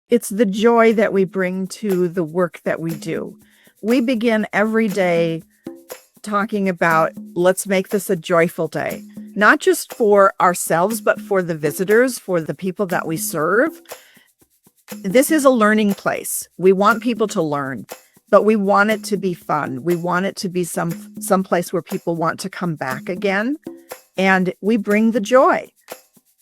It's the joy that we bring to the work that we do. We begin every day talking about, let's make this a joyful day, not just for ourselves, but for the visitors, for the people that we serve. This is a learning place. We want people to learn, but we want it to be fun. We want it to be some place where people want to come back again, and we bring the joy.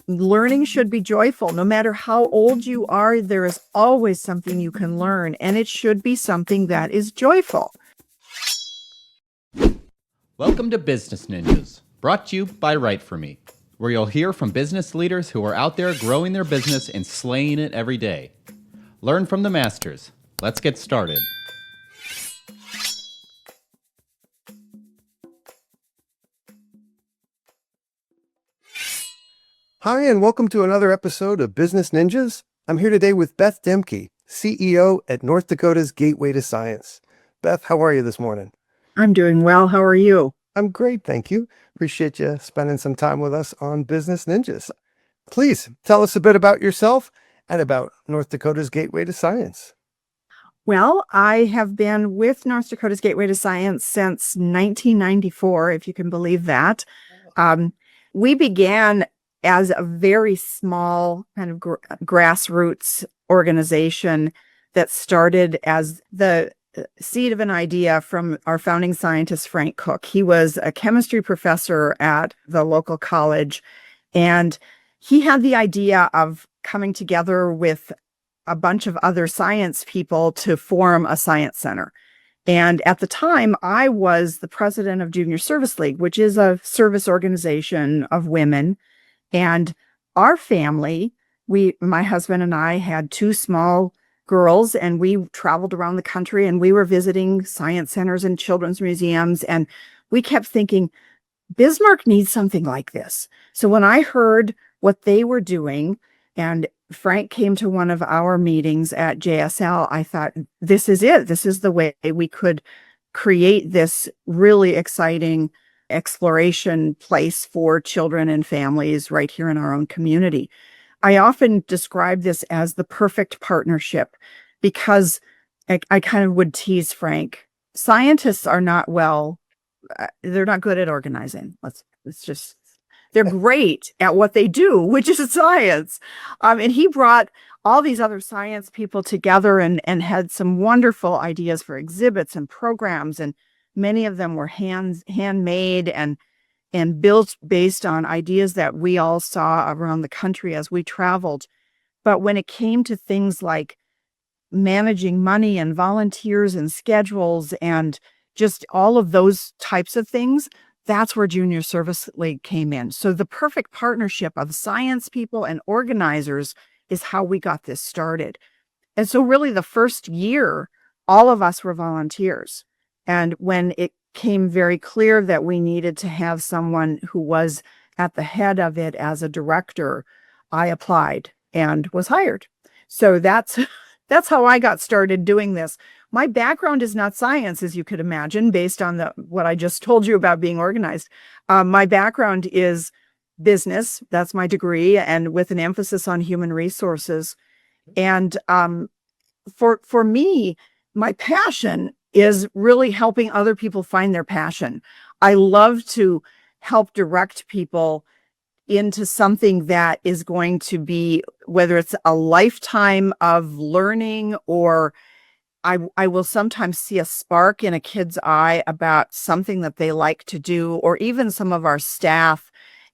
Learning should be joyful. No matter how old you are, there is always something you can learn, and it should be something that is joyful. Welcome to Business Ninjas, brought to you by WriteForMe, where you'll hear from business leaders who are out there growing their business and slaying it every day. Learn from the masters. Let's get started. Hi, and welcome to another episode of Business Ninjas. I'm here today with Beth Demke, CEO at North Dakota's Gateway to Science. Beth, how are you this morning? I'm doing well. How are you? I'm great, thank you. Appreciate you spending some time with us on Business Ninjas. Please tell us a bit about yourself and about North Dakota's Gateway to Science. Well, I have been with North Dakota's Gateway to Science since 1994, if you can believe that. We began as a very small kind of grassroots organization that started as the seed of an idea from our founding scientist, Frank Cook. He was a chemistry professor at the local college, and he had the idea of coming together with a bunch of other science people to form a science center. And at the time, I was the president of Junior Service League, which is a service organization of women. And our family, my husband and I had two small girls, and we traveled around the country, and we were visiting science centers and children's museums. And we kept thinking, Bismarck needs something like this. So when I heard what they were doing, and Frank came to one of our meetings at JSL, I thought, this is it. This is the way we could create this really exciting exploration place for children and families right here in our own community. I often describe this as the perfect partnership because I kind of would tease Frank. Scientists are not they're not good at organizing. They're great at what they do, which is science. And he brought all these other science people together and had some wonderful ideas for exhibits and programs, and many of them were handmade and built based on ideas that we all saw around the country as we traveled. But when it came to things like managing money and volunteers and schedules and just all of those types of things, that's where Junior Service League came in. So the perfect partnership of science people and organizers is how we got this started. And so really the first year, all of us were volunteers. And when it came very clear that we needed to have someone who was at the head of it as a director, I applied and was hired. So that's how I got started doing this. My background is not science, as you could imagine, based on what I just told you about being organized. My background is business. That's my degree, and with an emphasis on human resources. And for me, my passion is really helping other people find their passion. I love to help direct people into something that is going to be, whether it's a lifetime of learning, or I will sometimes see a spark in a kid's eye about something that they like to do, or even some of our staff,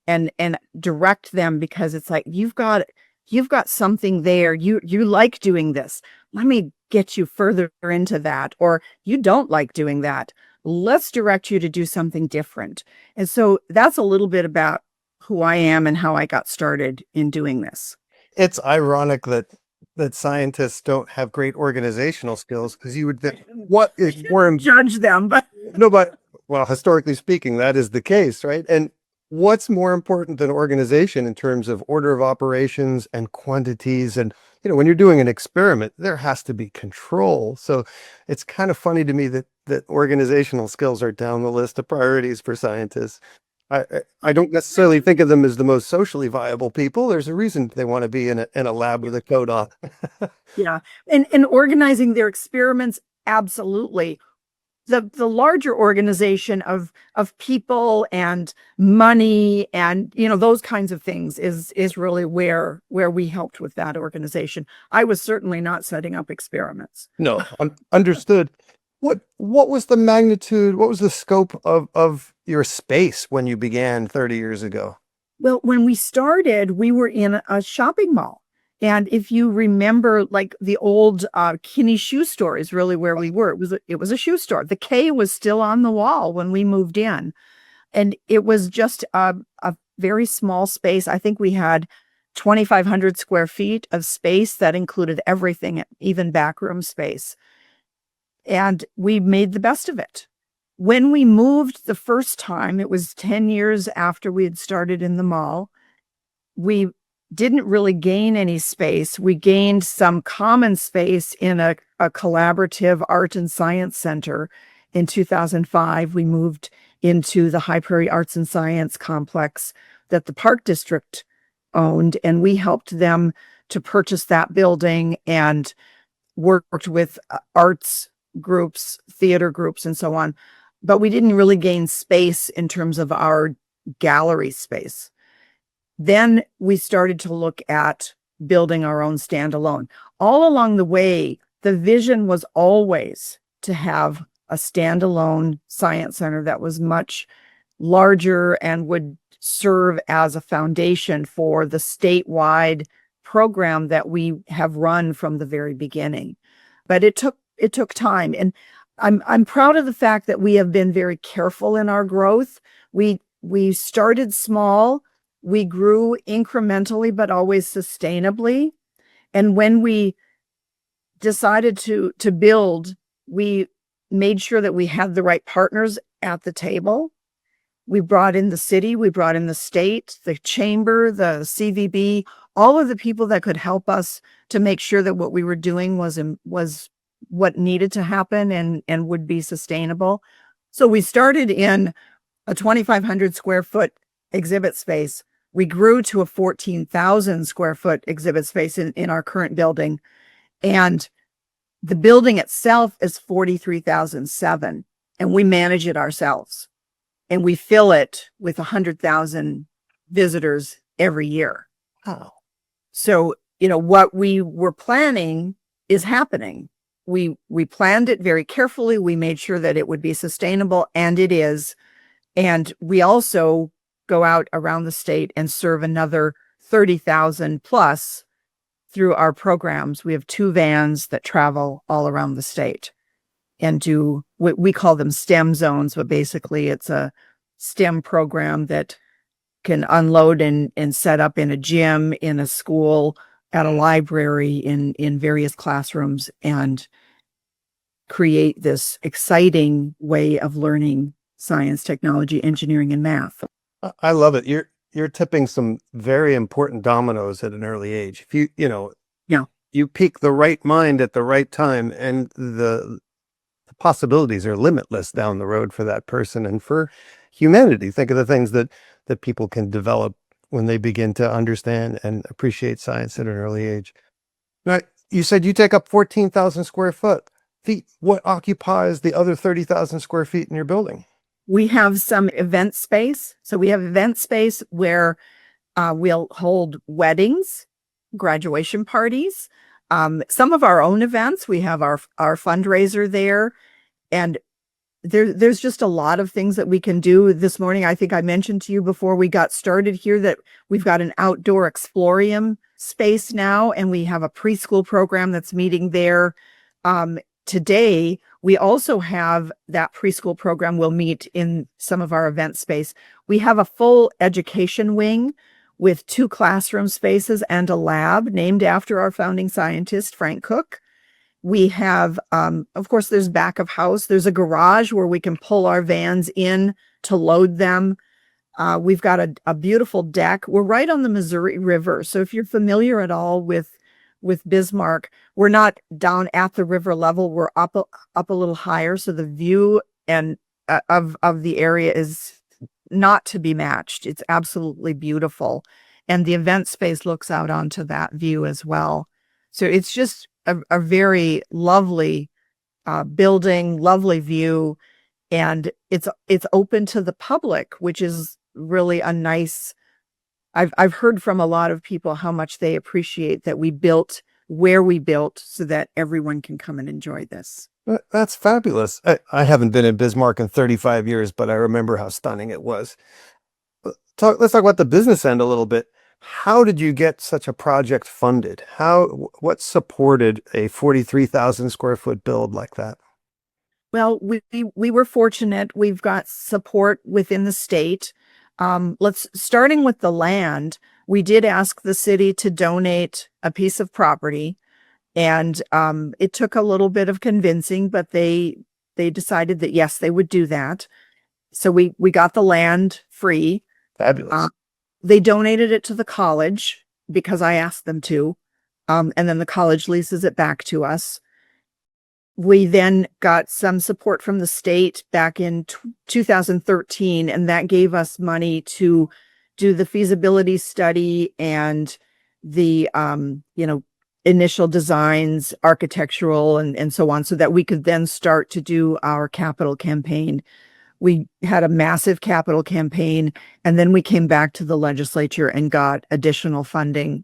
and direct them, because it's like, you've got something there. You like doing this. Let me get you further into that. Or you don't like doing that. Let's direct you to do something different. And so that's a little bit about who I am and how I got started in doing this. It's ironic that scientists don't have great organizational skills, because you would think, what is more judge them, but well, historically speaking, that is the case, right? And what's more important than organization in terms of order of operations and quantities? And, when you're doing an experiment, there has to be control. So it's kind of funny to me that organizational skills are down the list of priorities for scientists. I don't necessarily think of them as the most socially viable people. There's a reason they want to be in a lab with a coat on. Yeah. And organizing their experiments, absolutely. The larger organization of people and money and those kinds of things is really where we helped with that organization. I was certainly not setting up experiments. No, understood. What was the magnitude? What was the scope of your space when you began 30 years ago? Well, when we started, we were in a shopping mall. And if you remember, like the old Kinney shoe store is really where we were. It was a shoe store. The K was still on the wall when we moved in. And it was just a very small space. I think we had 2,500 square feet of space that included everything, even backroom space. And we made the best of it. When we moved the first time, it was 10 years after we had started in the mall. We didn't really gain any space. We gained some common space in a collaborative art and science center. In 2005, we moved into the High Prairie Arts and Science Complex that the Park District owned, and we helped them to purchase that building and worked with arts groups, theater groups, and so on. But we didn't really gain space in terms of our gallery space. Then we started to look at building our own standalone. All along the way, the vision was always to have a standalone science center that was much larger and would serve as a foundation for the statewide program that we have run from the very beginning. But it took time. And I'm proud of the fact that we have been very careful in our growth. We started small. We grew incrementally, but always sustainably. And when we decided to build, we made sure that we had the right partners at the table. We brought in the city, we brought in the state, the chamber, the CVB, all of the people that could help us to make sure that what we were doing was what needed to happen and would be sustainable. So we started in a 2,500 square foot exhibit space. We grew to a 14,000 square foot exhibit space in our current building. And the building itself is 43,007, and we manage it ourselves. And we fill it with 100,000 visitors every year. Oh. So, what we were planning is happening. We planned it very carefully. We made sure that it would be sustainable, and it is. And we also go out around the state and serve another 30,000 plus through our programs. We have 2 vans that travel all around the state and do what we call them STEM zones, but basically it's a STEM program that can unload and set up in a gym, in a school, at a library, in various classrooms, and create this exciting way of learning science, technology, engineering, and math. I love it. You're tipping some very important dominoes at an early age. If you pique the right mind at the right time, and the possibilities are limitless down the road for that person and for humanity. Think of the things that people can develop when they begin to understand and appreciate science at an early age. Now, you said you take up 14,000 square feet. What occupies the other 30,000 square feet in your building? We have some event space. So we have event space where we'll hold weddings, graduation parties, some of our own events. We have our fundraiser there, and there's just a lot of things that we can do. This morning, I think I mentioned to you before we got started here that we've got an outdoor explorium space now, and we have a preschool program that's meeting there. Today, we also have that preschool program will meet in some of our event space. We have a full education wing with 2 classroom spaces and a lab named after our founding scientist, Frank Cook. We have, of course, there's back of house. There's a garage where we can pull our vans in to load them. We've got a beautiful deck. We're right on the Missouri River. So if you're familiar at all with Bismarck, we're not down at the river level. We're up a little higher. So the view of the area is not to be matched. It's absolutely beautiful. And the event space looks out onto that view as well. So it's just a very lovely building, lovely view. And it's open to the public, which is really a nice, I've heard from a lot of people how much they appreciate that we built where we built so that everyone can come and enjoy this. That's fabulous. I haven't been in Bismarck in 35 years, but I remember how stunning it was. Let's talk about the business end a little bit. How did you get such a project funded? What supported a 43,000 square foot build like that? Well, we were fortunate. We've got support within the state. Starting with the land, we did ask the city to donate a piece of property, and it took a little bit of convincing, but they decided that yes, they would do that. So we got the land free. Fabulous. They donated it to the college because I asked them to, and then the college leases it back to us. We then got some support from the state back in 2013, and that gave us money to do the feasibility study and the, initial designs, architectural, and so on, so that we could then start to do our capital campaign. We had a massive capital campaign, and then we came back to the legislature and got additional funding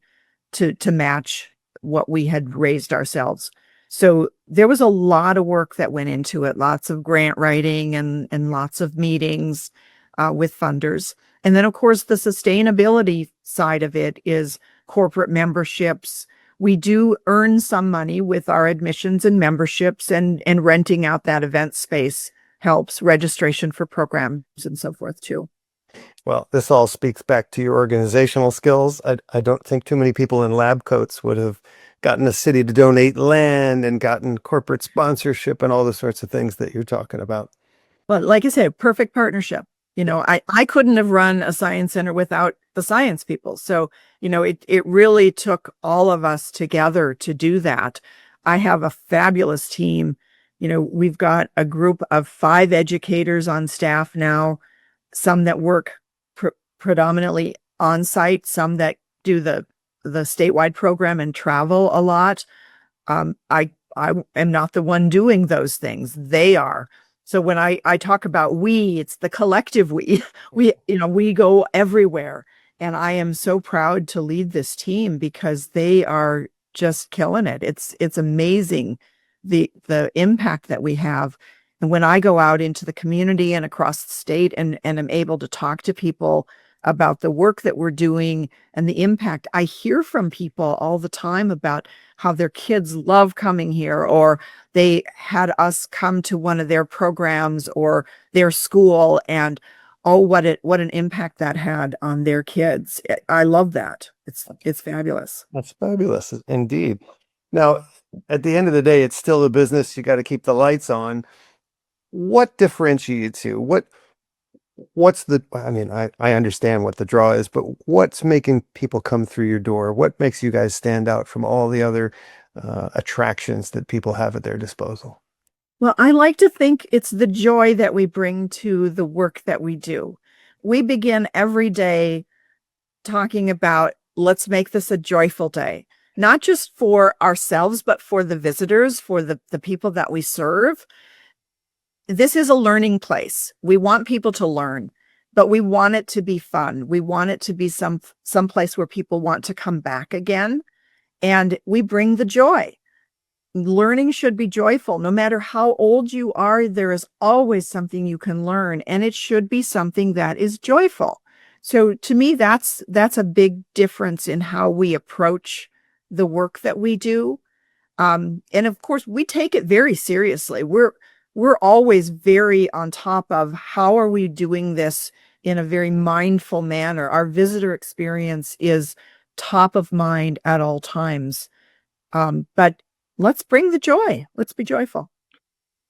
to match what we had raised ourselves. So there was a lot of work that went into it, lots of grant writing and lots of meetings with funders. And then, of course, the sustainability side of it is corporate memberships. We do earn some money with our admissions and memberships, and renting out that event space helps, registration for programs and so forth too. Well, this all speaks back to your organizational skills. I don't think too many people in lab coats would have gotten a city to donate land and gotten corporate sponsorship and all the sorts of things that you're talking about. Well, like I said, perfect partnership. I couldn't have run a science center without the science people. So, it really took all of us together to do that. I have a fabulous team. We've got a group of 5 educators on staff now, some that work predominantly on site, some that do the statewide program and travel a lot. I am not the one doing those things. They are. So when I talk about we, it's the collective we. We go everywhere. And I am so proud to lead this team because they are just killing it. It's amazing the impact that we have. And when I go out into the community and across the state and am able to talk to people about the work that we're doing and the impact, I hear from people all the time about how their kids love coming here, or they had us come to one of their programs or their school, and what an impact that had on their kids. I love that. It's fabulous. That's Fabulous indeed. Now, at the end of the day, it's still a business. You got to keep the lights on. What differentiates you? I understand what the draw is, but what's making people come through your door? What makes you guys stand out from all the other attractions that people have at their disposal? Well, I like to think it's the joy that we bring to the work that we do. We begin every day talking about, let's make this a joyful day, not just for ourselves, but for the visitors, for the people that we serve. This is a learning place. We want people to learn, but we want it to be fun. We want it to be some place where people want to come back again, and we bring the joy. Learning should be joyful. No matter how old you are, there is always something you can learn, and it should be something that is joyful. So to me, that's a big difference in how we approach the work that we do. And of course, we take it very seriously. We're always very on top of how are we doing this in a very mindful manner. Our visitor experience is top of mind at all times. But let's bring the joy. Let's be joyful.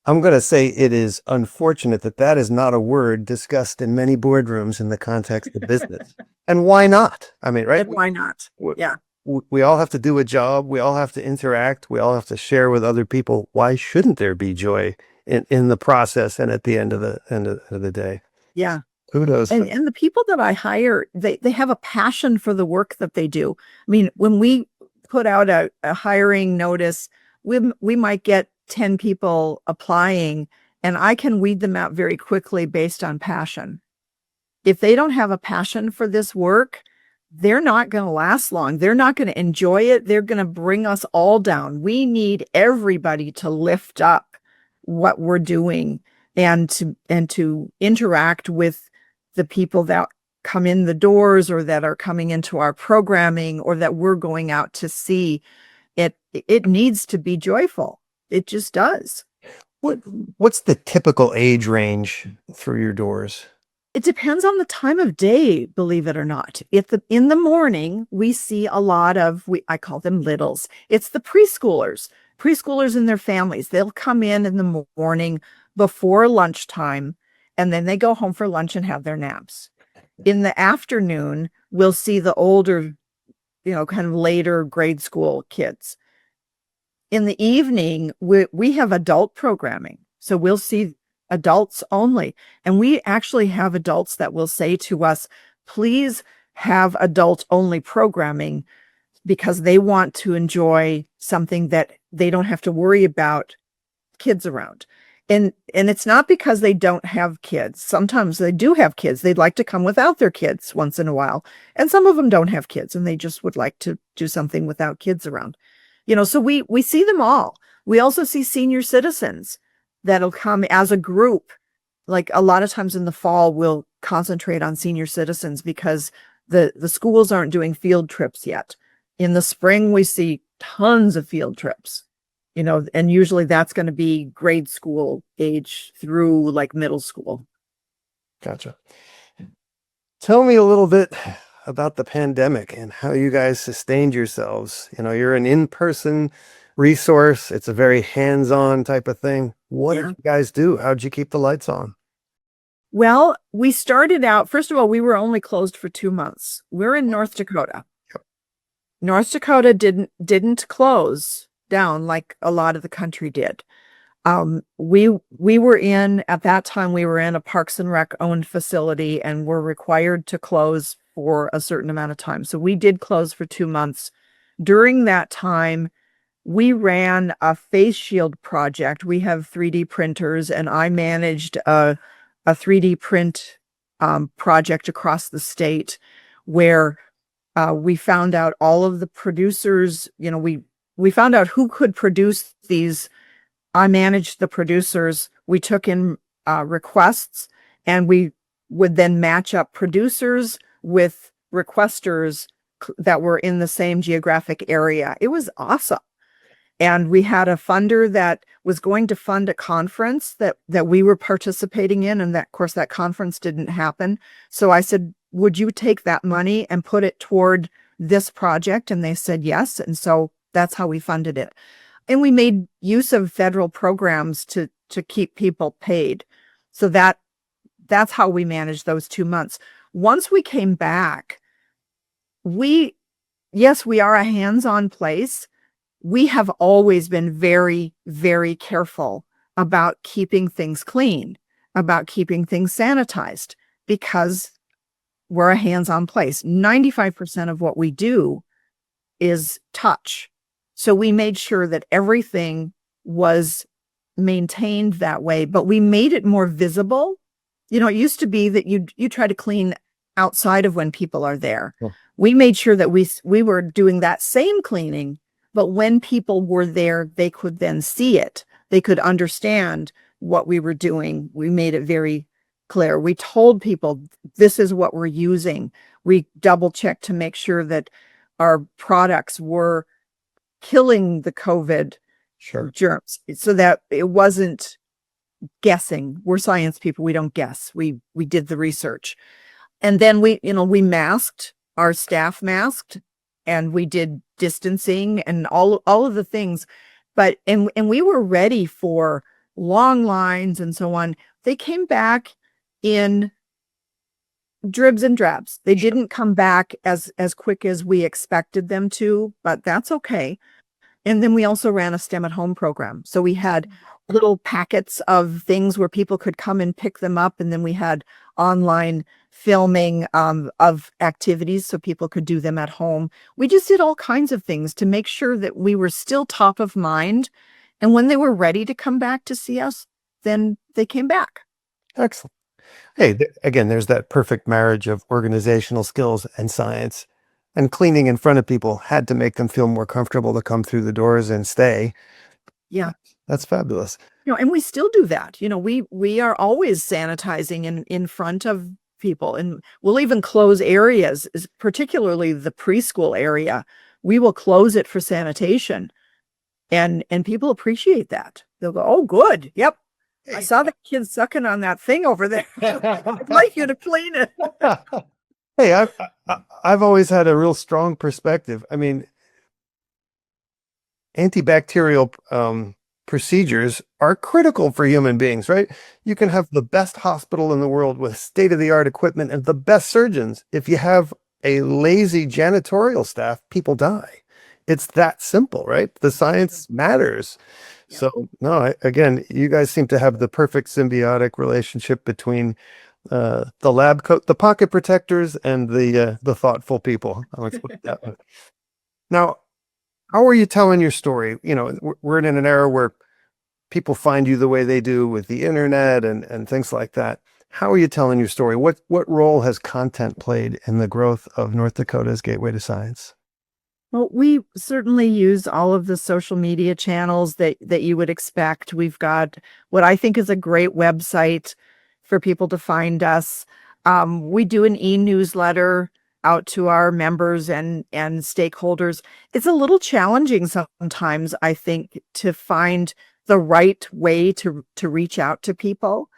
I'm going to say it is unfortunate that is not a word discussed in many boardrooms in the context of business. And why not? I mean, right? And why not? Yeah. We all have to do a job. We all have to interact. We all have to share with other people. Why shouldn't there be joy in the process and at the end of the day? Yeah. Kudos. And the people that I hire, they have a passion for the work that they do. I mean, when we put out a hiring notice, we might get 10 people applying, and I can weed them out very quickly based on passion. If they don't have a passion for this work, they're not going to last long. They're not going to enjoy it. They're going to bring us all down. We need everybody to lift up what we're doing and to interact with the people that come in the doors or that are coming into our programming or that we're going out to see. It needs to be joyful. It just does. What's the typical age range through your doors? It depends on the time of day, believe it or not. In the morning, we see a lot of, I call them littles. It's the preschoolers and their families. They'll come in the morning before lunchtime, and then they go home for lunch and have their naps. In the afternoon, we'll see the older, kind of later grade school kids. In the evening, we have adult programming. So we'll see adults only. And we actually have adults that will say to us, please have adult only programming, because they want to enjoy something that they don't have to worry about kids around. And it's not because they don't have kids. Sometimes they do have kids. They'd like to come without their kids once in a while. And some of them don't have kids and they just would like to do something without kids around. So we see them all. We also see senior citizens that'll come as a group. Like a lot of times in the fall, we'll concentrate on senior citizens because the schools aren't doing field trips yet. In the spring, we see tons of field trips, and usually that's going to be grade school age through like middle school. Gotcha. Tell me a little bit about the pandemic and how you guys sustained yourselves. You're an in-person resource. It's a very hands-on type of thing. What did you guys do? How'd you keep the lights on? Well, we started out, first of all, we were only closed for 2 months. We're in North Dakota. Yep. North Dakota didn't close down like a lot of the country did. We were at that time, we were in a Parks and Rec owned facility and were required to close for a certain amount of time. So we did close for 2 months. During that time, we ran a face shield project. We have 3D printers, and I managed a 3D print project across the state where we found out all of the producers, we found out who could produce these. I managed the producers. We took in requests, and we would then match up producers with requesters that were in the same geographic area. It was awesome. And we had a funder that was going to fund a conference that we were participating in. And that, of course, that conference didn't happen. So I said, would you take that money and put it toward this project? And they said yes. And so that's how we funded it. And we made use of federal programs to keep people paid. So that's how we managed those 2 months. Once we came back, we are a hands-on place. We have always been very, very careful about keeping things clean, about keeping things sanitized, because we're a hands-on place. 95% of what we do is touch. So we made sure that everything was maintained that way, but we made it more visible. It used to be that you try to clean outside of when people are there. Cool. We made sure that we were doing that same cleaning, but when people were there, they could then see it. They could understand what we were doing. We made it very clear. We told people, this is what we're using. We double checked to make sure that our products were killing the COVID germs, so that it wasn't guessing. We're science people. We don't guess. We did the research. And then we masked, our staff masked, and we did distancing and all of the things. But and we were ready for long lines and so on. They came back in dribs and drabs. They didn't come back as quick as we expected them to, but that's okay. And then we also ran a STEM at home program. So we had little packets of things where people could come and pick them up. And then we had online filming of activities so people could do them at home. We just did all kinds of things to make sure that we were still top of mind. And when they were ready to come back to see us, then they came back. Excellent. Hey, again, there's that perfect marriage of organizational skills and science. And cleaning in front of people had to make them feel more comfortable to come through the doors and stay. Yeah. That's fabulous. And we still do that. We are always sanitizing in front of people, and we'll even close areas, particularly the preschool area. We will close it for sanitation, and people appreciate that. They'll go, "Oh, good. Yep. I saw the kids sucking on that thing over there. I'd like you to clean it." Hey, I've always had a real strong perspective. I mean, antibacterial procedures are critical for human beings, right? You can have the best hospital in the world with state-of-the-art equipment and the best surgeons. If you have a lazy janitorial staff, people die. It's that simple, right? The science matters. Yeah. So, no, again, you guys seem to have the perfect symbiotic relationship between the lab coat, the pocket protectors, and the thoughtful people. Let's put it that way. Now, how are you telling your story? We're in an era where people find you the way they do with the internet and things like that. How are you telling your story? What role has content played in the growth of North Dakota's Gateway to Science? Well, we certainly use all of the social media channels that you would expect. We've got what I think is a great website for people to find us. We do an e-newsletter out to our members and stakeholders. It's a little challenging sometimes, I think, to find the right way to reach out to people.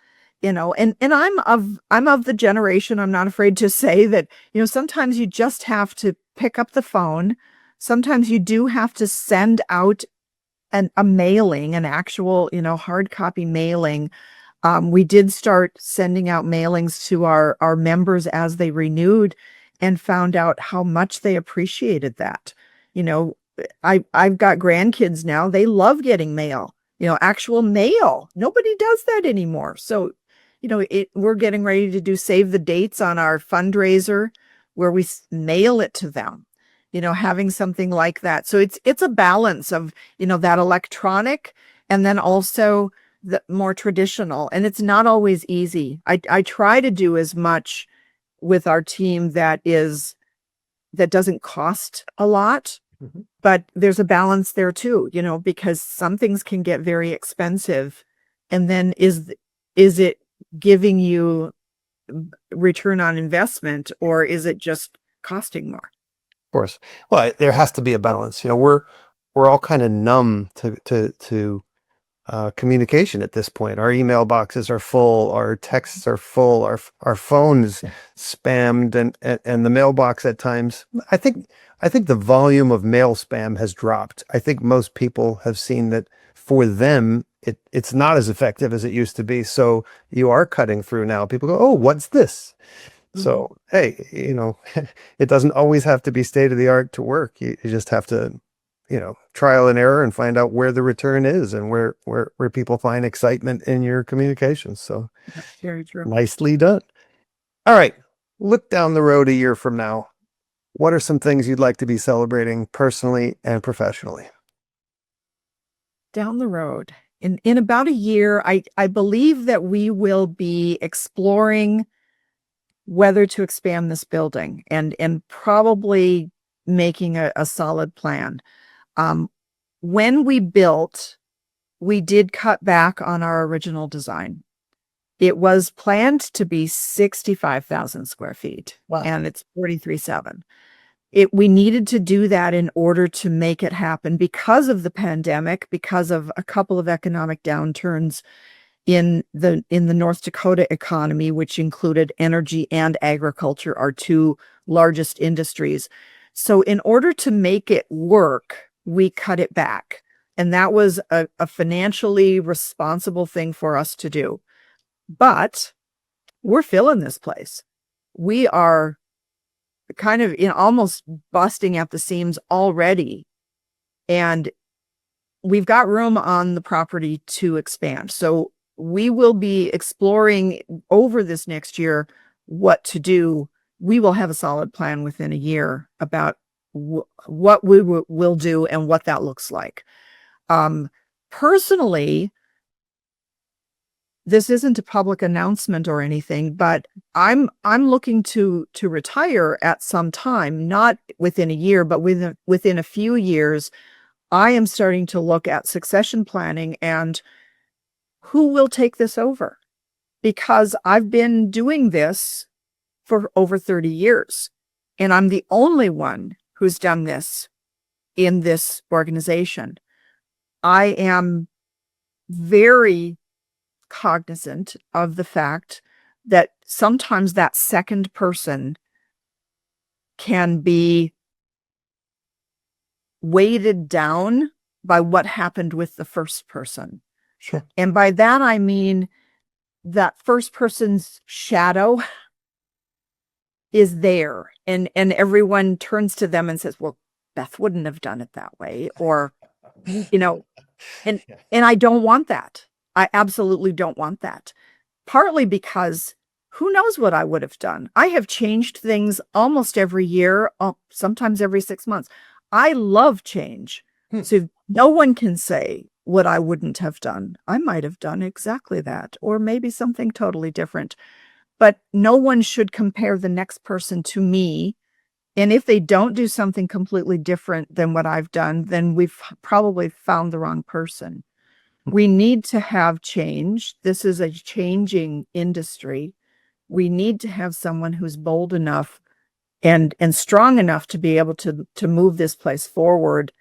And I'm of the generation, I'm not afraid to say that, sometimes you just have to pick up the phone. Sometimes you do have to send out a mailing, an actual, hard copy mailing. We did start sending out mailings to our members as they renewed, and found out how much they appreciated that. I've got grandkids now. They love getting mail, actual mail. Nobody does that anymore. So, we're getting ready to do save the dates on our fundraiser where we mail it to them, having something like that. So it's a balance of, that electronic and then also the more traditional. And it's not always easy. I try to do as much with our team that doesn't cost a lot, but there's a balance there too, because some things can get very expensive. And then is it giving you return on investment, or is it just costing more? Of course. Well, there has to be a balance. We're all kind of numb to communication at this point. Our email boxes are full, our texts are full, our phone is spammed, and the mailbox at times. I think the volume of mail spam has dropped. I think most people have seen that for them, it's not as effective as it used to be. So you are cutting through now. People go, "Oh, what's this?" So, hey, it doesn't always have to be state of the art to work. You just have to, trial and error and find out where the return is and where people find excitement in your communications. So Very true. nicely done. All right. Look down the road a year from now. What are some things you'd like to be celebrating personally and professionally? Down the road, in about a year, I believe that we will be exploring whether to expand this building and probably making a solid plan. When we built, we did cut back on our original design. It was planned to be 65,000 square feet. Wow. And it's 43.7. We needed to do that in order to make it happen because of the pandemic, because of a couple of economic downturns in the North Dakota economy, which included energy and agriculture, our two largest industries. So in order to make it work, we cut it back. And that was a financially responsible thing for us to do. But we're filling this place. We are kind of almost busting at the seams already. And we've got room on the property to expand. So we will be exploring over this next year what to do. We will have a solid plan within a year about what we will do and what that looks like. Personally, this isn't a public announcement or anything, but I'm looking to retire at some time, not within a year, but within a few years. I am starting to look at succession planning and who will take this over, because I've been doing this for over 30 years and I'm the only one who's done this in this organization. I am very cognizant of the fact that sometimes that second person can be weighted down by what happened with the first person. Sure. And by that, I mean that first person's shadow is there and everyone turns to them and says, well, Beth wouldn't have done it that way. Or, and I don't want that. I absolutely don't want that. Partly because who knows what I would have done? I have changed things almost every year, sometimes every 6 months. I love change. So no one can say what I wouldn't have done. I might have done exactly that, or maybe something totally different. But no one should compare the next person to me. And if they don't do something completely different than what I've done, then we've probably found the wrong person. We need to have change. This is a changing industry. We need to have someone who's bold enough and strong enough to be able to move this place forward.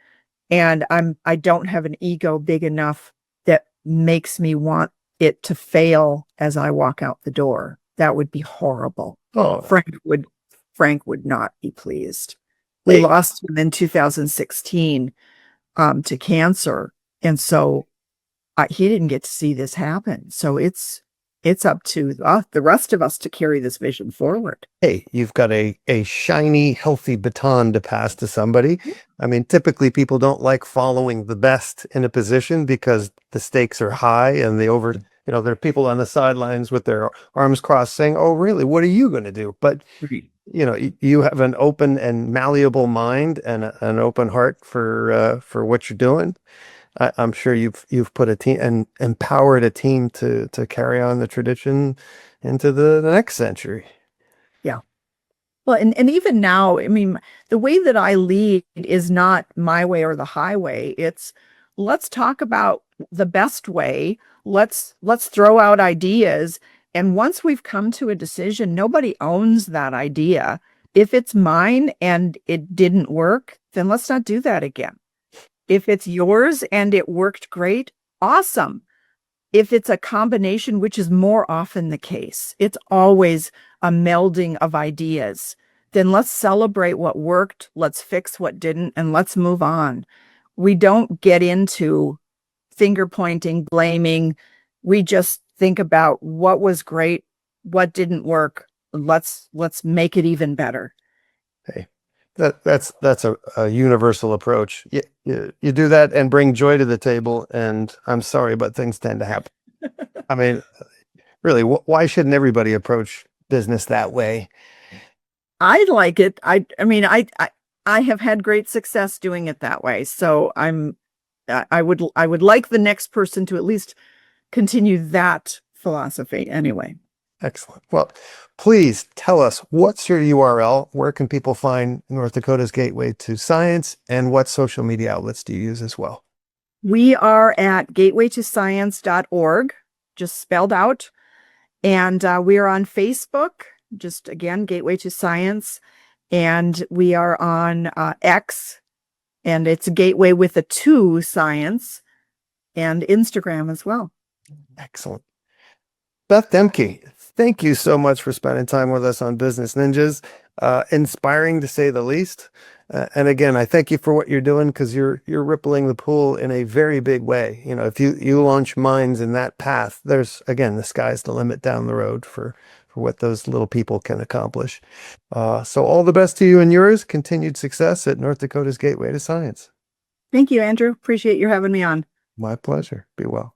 And I don't have an ego big enough that makes me want it to fail as I walk out the door. That would be horrible. Oh, Frank would not be pleased. We lost him in 2016 to cancer, and so he didn't get to see this happen. So it's up to the rest of us to carry this vision forward. hey, you've got a shiny, healthy baton to pass to somebody. I mean, typically people don't like following the best in a position because the stakes are high and there are people on the sidelines with their arms crossed saying, oh, really? What are you going to do? But, you have an open and malleable mind and an open heart for what you're doing. I'm sure you've put a team and empowered a team to carry on the tradition into the next century. Yeah. Well, and even now, I mean, the way that I lead is not my way or the highway. It's let's talk about the best way. Let's throw out ideas. And once we've come to a decision, nobody owns that idea. If it's mine and it didn't work, then let's not do that again. If it's yours and it worked great, awesome. If it's a combination, which is more often the case, it's always a melding of ideas, then let's celebrate what worked, let's fix what didn't, and let's move on. We don't get into finger pointing, blaming. We just think about what was great, what didn't work. Let's make it even better. Hey. That's a universal approach. You do that and bring joy to the table. And I'm sorry, but things tend to happen. I mean, really, why shouldn't everybody approach business that way? I like it. I mean, I have had great success doing it that way. So I would like the next person to at least continue that philosophy anyway. Excellent. Well, please tell us, what's your URL? Where can people find North Dakota's Gateway to Science, and what social media outlets do you use as well? We are at gatewaytoscience.org, just spelled out. And we are on Facebook, just again, Gateway to Science. And we are on X, and it's Gateway with a 2 Science, and Instagram as well. Excellent. Beth Demke, thank you so much for spending time with us on Business Ninjas. Inspiring to say the least. And again, I thank you for what you're doing, because you're rippling the pool in a very big way. If you launch minds in that path, there's, again, the sky's the limit down the road for what those little people can accomplish. So all the best to you and yours. Continued success at North Dakota's Gateway to Science. Thank you, Andrew. Appreciate you having me on. My pleasure. Be well.